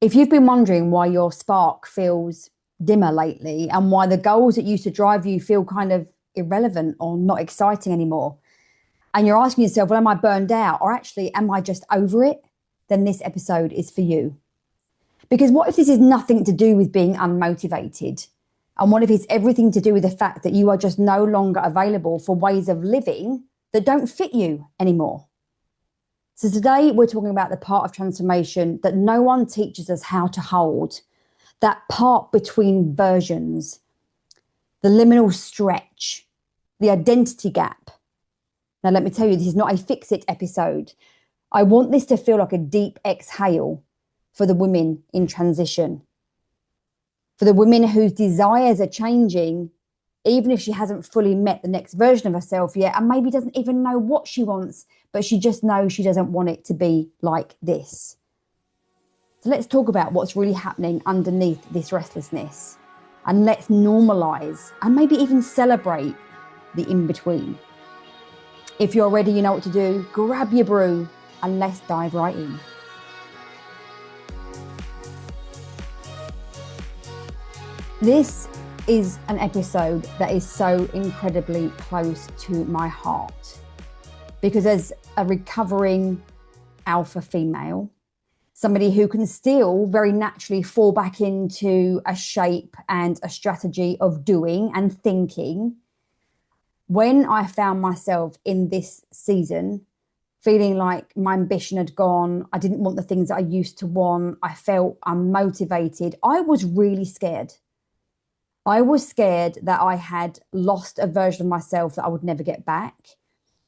If you've been wondering why your spark feels dimmer lately and why the goals that used to drive you feel kind of irrelevant or not exciting anymore, and you're asking yourself, well, am I burned out or actually am I just over it? Then this episode is for you. Because what if this is nothing to do with being unmotivated? And what if it's everything to do with the fact that you are just no longer available for ways of living that don't fit you anymore? So today we're talking about the part of transformation that no one teaches us how to hold, that part between versions, the liminal stretch, the identity gap. Now, let me tell you, this is not a fix-it episode. I want this to feel like a deep exhale for the women in transition, for the women whose desires are changing, even if she hasn't fully met the next version of herself yet, and maybe doesn't even know what she wants, but she just knows she doesn't want it to be like this. So let's talk about what's really happening underneath this restlessness, and let's normalize and maybe even celebrate the in-between. If you're ready, you know what to do. Grab your brew and let's dive right in. This is an episode that is so incredibly close to my heart because as a recovering alpha female, somebody who can still very naturally fall back into a shape and a strategy of doing and thinking, when I found myself in this season feeling like my ambition had gone, I didn't want the things that I used to want, I felt unmotivated, I was really scared. I was scared that I had lost a version of myself that I would never get back.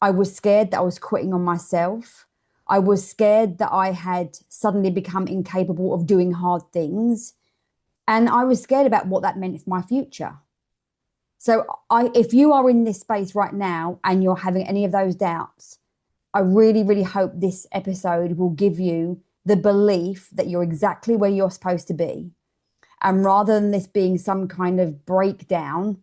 I was scared that I was quitting on myself. I was scared that I had suddenly become incapable of doing hard things. And I was scared about what that meant for my future. So if you are in this space right now and you're having any of those doubts, I really, really hope this episode will give you the belief that you're exactly where you're supposed to be. And rather than this being some kind of breakdown,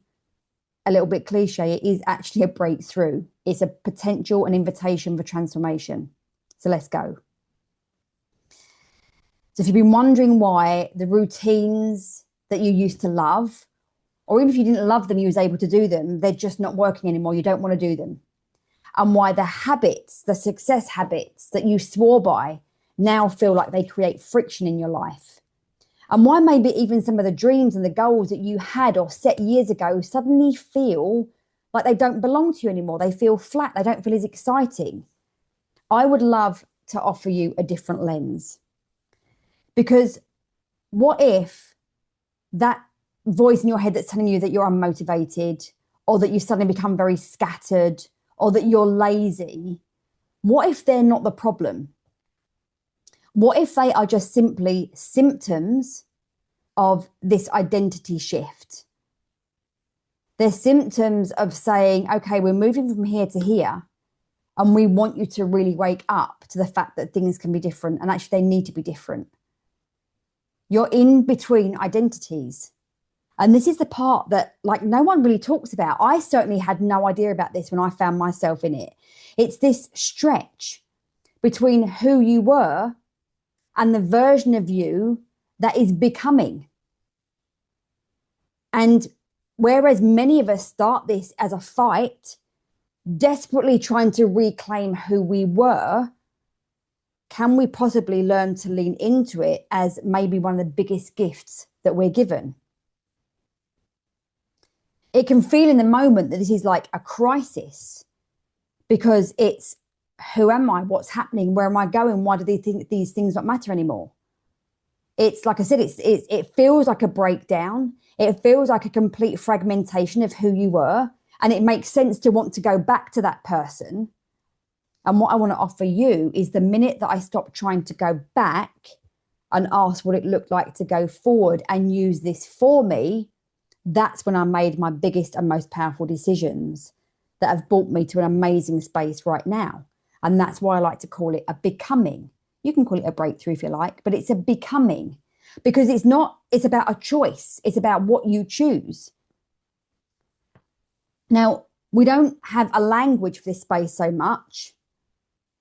a little bit cliche, it is actually a breakthrough. It's a potential, an invitation for transformation. So let's go. So if you've been wondering why the routines that you used to love, or even if you didn't love them, you was able to do them, they're just not working anymore. You don't want to do them. And why the habits, the success habits that you swore by now feel like they create friction in your life. And why maybe even some of the dreams and the goals that you had or set years ago suddenly feel like they don't belong to you anymore. They feel flat. They don't feel as exciting. I would love to offer you a different lens. Because what if that voice in your head that's telling you that you're unmotivated or that you suddenly become very scattered or that you're lazy, what if they're not the problem? What if they are just simply symptoms of this identity shift? They're symptoms of saying, okay, we're moving from here to here, and we want you to really wake up to the fact that things can be different, and actually they need to be different. You're in between identities. And this is the part that no one really talks about. I certainly had no idea about this when I found myself in it. It's this stretch between who you were and the version of you that is becoming. And whereas many of us start this as a fight, desperately trying to reclaim who we were, can we possibly learn to lean into it as maybe one of the biggest gifts that we're given? It can feel in the moment that this is like a crisis because it's, who am I? What's happening? Where am I going? Why do they think these things don't matter anymore? It's like I said, it feels like a breakdown. It feels like a complete fragmentation of who you were. And it makes sense to want to go back to that person. And what I want to offer you is the minute that I stop trying to go back and ask what it looked like to go forward and use this for me, that's when I made my biggest and most powerful decisions that have brought me to an amazing space right now. And that's why I like to call it a becoming. You can call it a breakthrough if you like, but it's a becoming because it's about a choice. It's about what you choose. Now, we don't have a language for this space so much,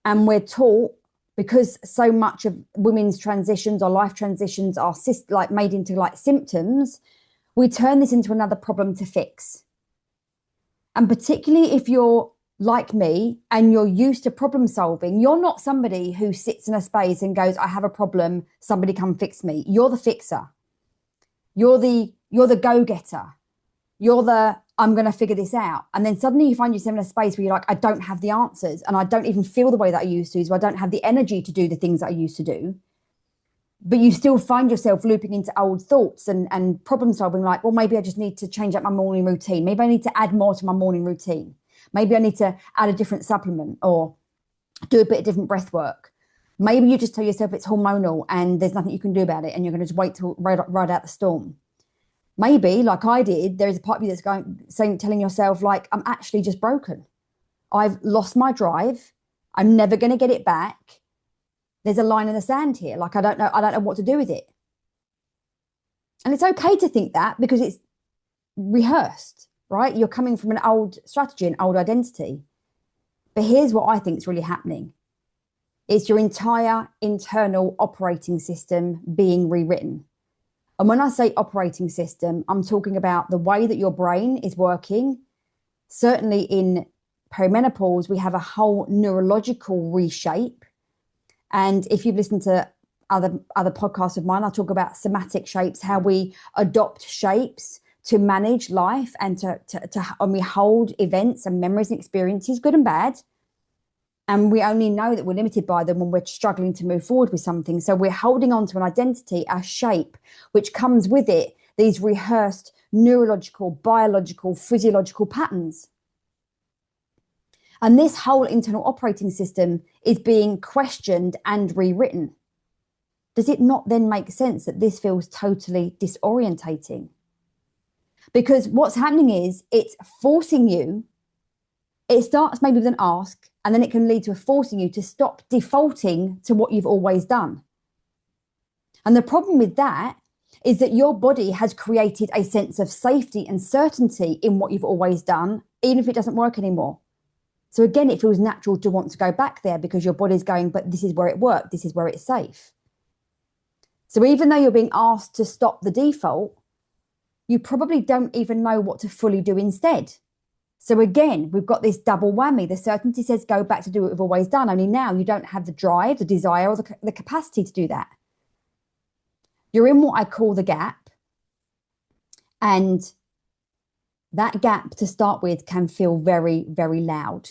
and we're taught because so much of women's transitions or life transitions are like made into like symptoms, we turn this into another problem to fix. And particularly if you're like me and you're used to problem solving, you're not somebody who sits in a space and goes, I have a problem, somebody come fix me. You're the fixer. You're the go-getter. You're the, I'm going to figure this out. And then suddenly you find yourself in a space where you're like, I don't have the answers and I don't even feel the way that I used to. So I don't have the energy to do the things that I used to do. But you still find yourself looping into old thoughts and problem solving, like, well, maybe I just need to change up my morning routine. Maybe I need to add more to my morning routine. Maybe I need to add a different supplement or do a bit of different breath work. Maybe you just tell yourself it's hormonal and there's nothing you can do about it and you're going to just wait to ride out the storm. Maybe, like I did, there is a part of you that's telling yourself, like, I'm actually just broken. I've lost my drive. I'm never going to get it back. There's a line in the sand here. Like, I don't know what to do with it. And it's okay to think that because it's rehearsed, right? You're coming from an old strategy, an old identity. But here's what I think is really happening. It's your entire internal operating system being rewritten. And when I say operating system, I'm talking about the way that your brain is working. Certainly in perimenopause, we have a whole neurological reshape. And if you've listened to other podcasts of mine, I talk about somatic shapes, how we adopt shapes to manage life and and we hold events and memories and experiences, good and bad. And we only know that we're limited by them when we're struggling to move forward with something. So we're holding on to an identity, a shape, which comes with it, these rehearsed neurological, biological, physiological patterns. And this whole internal operating system is being questioned and rewritten. Does it not then make sense that this feels totally disorientating? Because what's happening is it's forcing you, it starts maybe with an ask, and then it can lead to forcing you to stop defaulting to what you've always done. And the problem with that is that your body has created a sense of safety and certainty in what you've always done, even if it doesn't work anymore. So again, it feels natural to want to go back there because your body's going, but this is where it worked. This is where it's safe. So even though you're being asked to stop the default, you probably don't even know what to fully do instead. So again, we've got this double whammy. The certainty says go back to do what we've always done. Only now you don't have the drive, the desire, or the capacity to do that. You're in what I call the gap. And that gap to start with can feel very, very loud.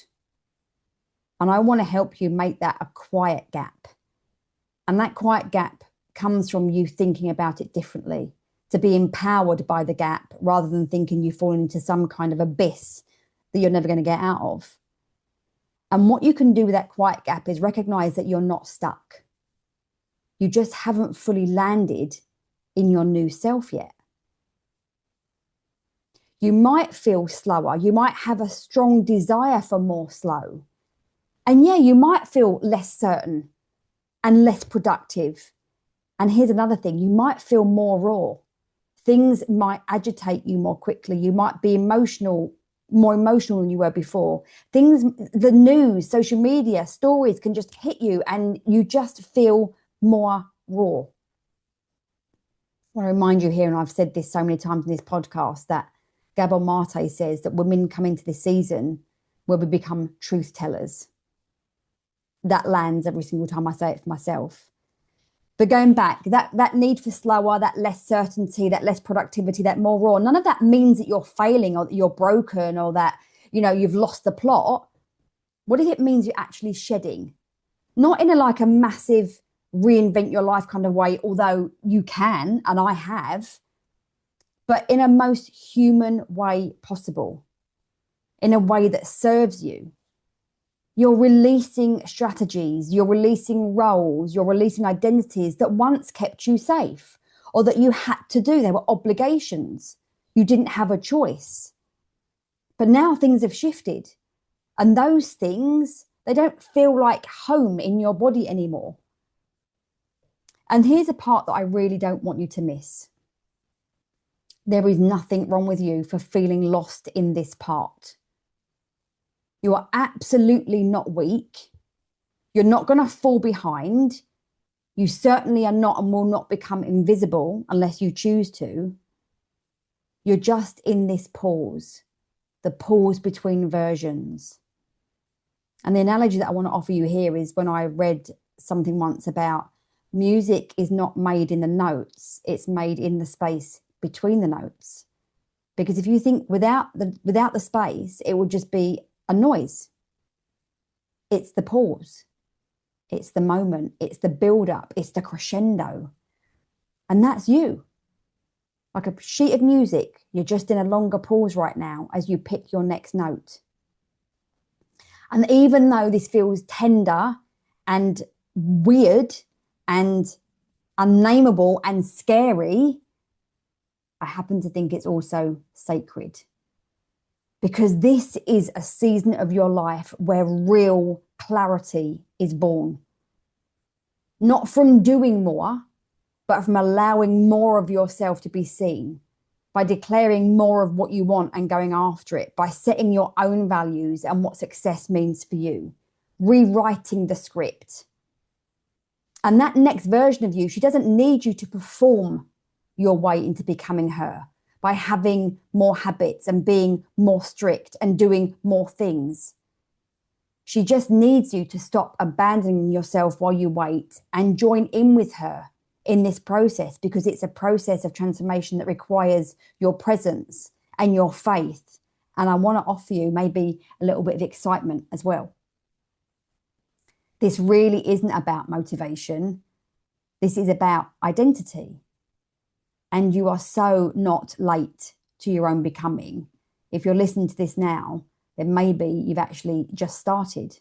And I want to help you make that a quiet gap. And that quiet gap comes from you thinking about it differently, to be empowered by the gap rather than thinking you've fallen into some kind of abyss that you're never going to get out of. And what you can do with that quiet gap is recognize that you're not stuck. You just haven't fully landed in your new self yet. You might feel slower. You might have a strong desire for more slow. And yeah, you might feel less certain and less productive. And here's another thing, you might feel more raw. Things might agitate you more quickly. You might be more emotional than you were before. Things, the news, social media, stories can just hit you and you just feel more raw. I want to remind you here, and I've said this so many times in this podcast, that Gabor Mate says that women come into this season where we become truth tellers. That lands every single time I say it for myself. But going back, that need for slower, that less certainty, that less productivity, that more raw, none of that means that you're failing or that you're broken or that, you've lost the plot. What if it means you're actually shedding? Not in a massive reinvent your life kind of way, although you can, and I have, but in a most human way possible, in a way that serves you. You're releasing strategies, you're releasing roles, you're releasing identities that once kept you safe or that you had to do. They were obligations. You didn't have a choice. But now things have shifted. And those things, they don't feel like home in your body anymore. And here's a part that I really don't want you to miss. There is nothing wrong with you for feeling lost in this part. You are absolutely not weak. You're not going to fall behind. You certainly are not and will not become invisible unless you choose to. You're just in this pause, the pause between versions. And the analogy that I want to offer you here is when I read something once about music is not made in the notes, it's made in the space between the notes. Because if you think without the space, it would just be a noise. It's the pause. It's the moment. It's the build-up. It's the crescendo. And that's you. Like a sheet of music, you're just in a longer pause right now as you pick your next note. And even though this feels tender and weird and unnameable and scary, I happen to think it's also sacred. Because this is a season of your life where real clarity is born. Not from doing more, but from allowing more of yourself to be seen, by declaring more of what you want and going after it, by setting your own values and what success means for you, rewriting the script. And that next version of you, she doesn't need you to perform your way into becoming her by having more habits and being more strict and doing more things. She just needs you to stop abandoning yourself while you wait and join in with her in this process, because it's a process of transformation that requires your presence and your faith. And I want to offer you maybe a little bit of excitement as well. This really isn't about motivation. This is about identity. And you are so not late to your own becoming. If you're listening to this now, then maybe you've actually just started.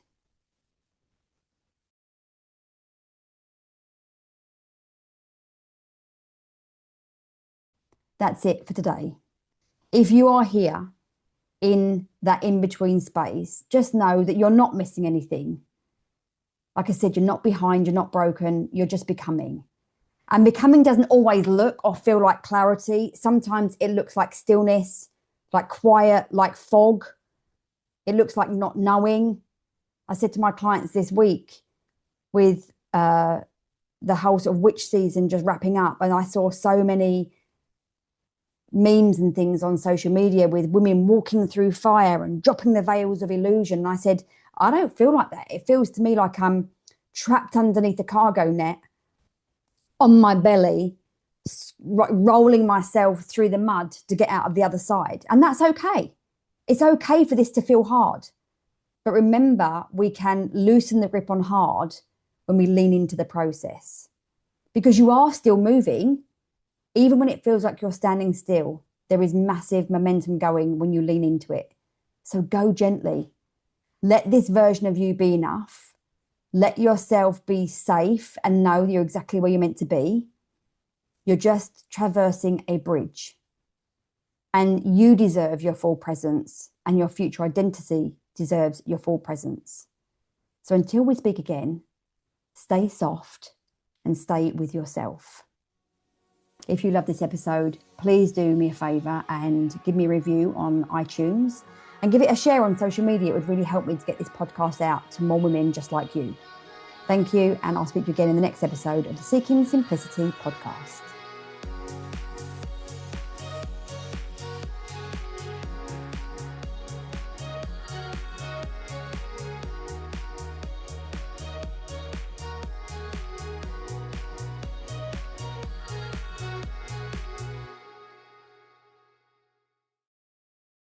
That's it for today. If you are here in that in-between space, just know that you're not missing anything. Like I said, you're not behind, you're not broken, you're just becoming. And becoming doesn't always look or feel like clarity. Sometimes it looks like stillness, like quiet, like fog. It looks like not knowing. I said to my clients this week with the whole sort of witch season just wrapping up, and I saw so many memes and things on social media with women walking through fire and dropping the veils of illusion. And I said, I don't feel like that. It feels to me like I'm trapped underneath a cargo net on my belly, rolling myself through the mud to get out of the other side. And that's okay. It's okay for this to feel hard. But remember, we can loosen the grip on hard when we lean into the process, because you are still moving. Even when it feels like you're standing still, there is massive momentum going when you lean into it. So go gently. Let this version of you be enough. Let yourself be safe and know you're exactly where you're meant to be. You're just traversing a bridge. And you deserve your full presence, and your future identity deserves your full presence. So until we speak again, stay soft and stay with yourself. If you love this episode, please do me a favour and give me a review on iTunes and give it a share on social media. It would really help me to get this podcast out to more women just like you. Thank you, and I'll speak to you again in the next episode of the Seeking Simplicity podcast.